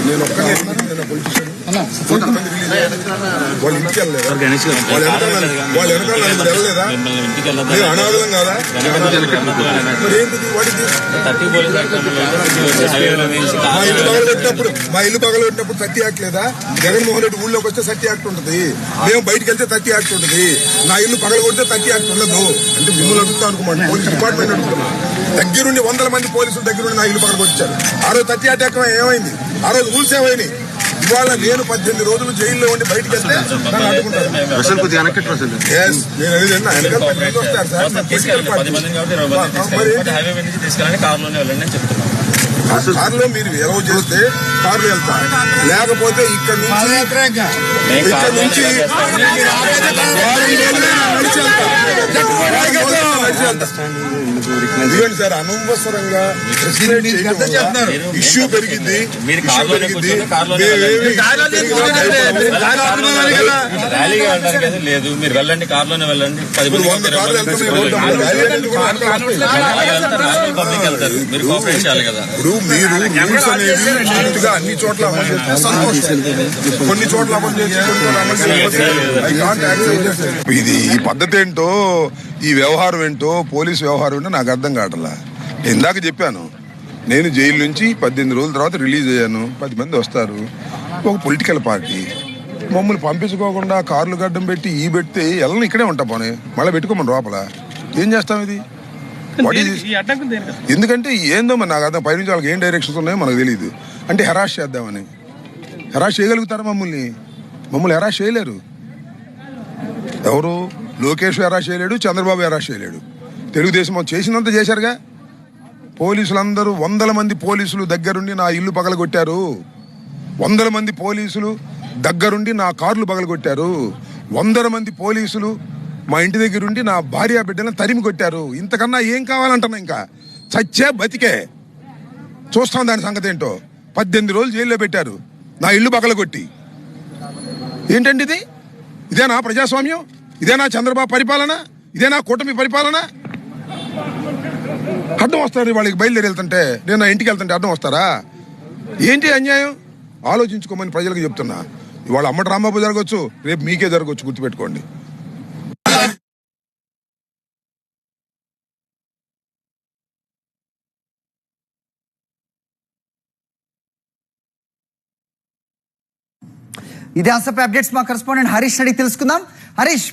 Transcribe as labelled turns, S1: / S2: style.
S1: నేను ఒక్కనే పొలిటీషియన్ వాళ్ళ ఇంటికి వెళ్ళలేదా వాళ్ళ వెనకాల వెళ్ళలేదా నేను అనాథలం కాదా మరి ఏంటిది వాడికి మా ఇల్లు పగలబెట్టినప్పుడు 30 యాక్ట్ లేదా? జగన్మోహన్ రెడ్డి ఊళ్ళోకి వస్తే 30 యాక్ట్ ఉంటుంది, మేము బయటకు వెళ్తే 30 యాక్ట్ ఉంటుంది. నా ఇల్లు పగలగొడితే 30 యాక్ట్ ఉండదు అంటే మిమ్మల్ని అడుగుతా అనుకోమండి. పోలీస్ డిపార్ట్మెంట్ అడుగుతున్నా. దగ్గరుండి 100 మంది పోలీసులు దగ్గరుండి నా ఇల్లు పగలగొచ్చారు. ఆ రోజు 30 యాక్ట్ ఏమైంది? ఆ రోజు రూల్స్ ఏమైనాయి? ఇవాళ నేను 18 రోజులు జైల్లో ఉండి బయటకు వెళ్తే నన్ను అడ్డుకుంటారు. కారులో మీరు ఎలవ్ చేస్తే కారులో వెళ్తా, లేకపోతే ఇక్కడ నుంచి ఇదిగోండి సార్, అనవసరంగా ఇష్యూ పెరిగింది.
S2: లేదు, మీరు వెళ్ళండి, కార్లోనే వెళ్ళండి. 10 పబ్లిక్ వెళ్తారు, మీరు కోఆపరేట్ చేయాలి కదా.
S1: మీరు రూల్స్ అనేవి పూర్తిగా అన్ని చోట్ల అమలు చేస్తే సంతోషం. కొన్ని చోట్ల అమలు చేసి ఇది ఈ పద్ధతి ఏంటో, ఈ వ్యవహారం ఏంటో, పోలీసు వ్యవహారం ఏంటో నాకు అర్థం కావట్లా. ఇందాక చెప్పాను, నేను జైలు నుంచి 18 రోజుల తర్వాత రిలీజ్ అయ్యాను. 10 మంది వస్తారు, ఒక పొలిటికల్ పార్టీ మమ్మల్ని పంపించుకోకుండా కార్లు గడ్డం పెట్టి పెడితే వెళ్ళని ఇక్కడే ఉంటా. పోనీ మళ్ళీ పెట్టుకోమని లోపల ఏం చేస్తాం? ఇది ఎందుకంటే ఏందో మరి నాకు అర్థం. పైనుంచి వాళ్ళకి ఏం డైరెక్షన్స్ ఉన్నాయో మనకు తెలియదు. అంటే హెరాస్ చేద్దామని. హెరాస్ చేయగలుగుతారా? మమ్మల్ని హెరాస్ చేయలేరు. ఎవరు? లోకేష్ హెరాస్ చేయలేడు, చంద్రబాబు హెరాస్ చేయలేడు. తెలుగుదేశం చేసినంత చేశారుగా. పోలీసులందరూ 100 మంది పోలీసులు దగ్గరుండి నా ఇల్లు పగలగొట్టారు. 100 మంది పోలీసులు దగ్గరుండి నా కార్లు పగలగొట్టారు. 100 మంది పోలీసులు మా ఇంటి దగ్గరుండి నా భార్య బిడ్డలను తరిమి కొట్టారు. ఇంతకన్నా ఏం కావాలంటున్నా? ఇంకా చచ్చే బతికే చూస్తాం దాని సంగతి ఏంటో. 18 రోజులు జైల్లో పెట్టారు నా ఇల్లు పగలగొట్టి. ఏంటండి ఇది? ఇదేనా ప్రజాస్వామ్యం? ఇదేనా చంద్రబాబు పరిపాలన? ఇదేనా కూటమి పరిపాలన? అడ్డం వస్తారు వాళ్ళకి. బయలుదేరి వెళ్తుంటే, నేను నా ఇంటికి వెళ్తుంటే అడ్డం వస్తారా? ఏంటి అన్యాయం? ఆలోచించుకోమని ప్రజలకు చెప్తున్నా. ఇవాళ అమ్మటి రాంబాబు జరగవచ్చు, రేపు మీకే జరగవచ్చు, గుర్తుపెట్టుకోండి.
S3: ఇదే అంశంపై అప్డేట్స్ మా కరెస్పాండెంట్ హరీష్ అడిగి తెలుసుకుందాం. హరీష్.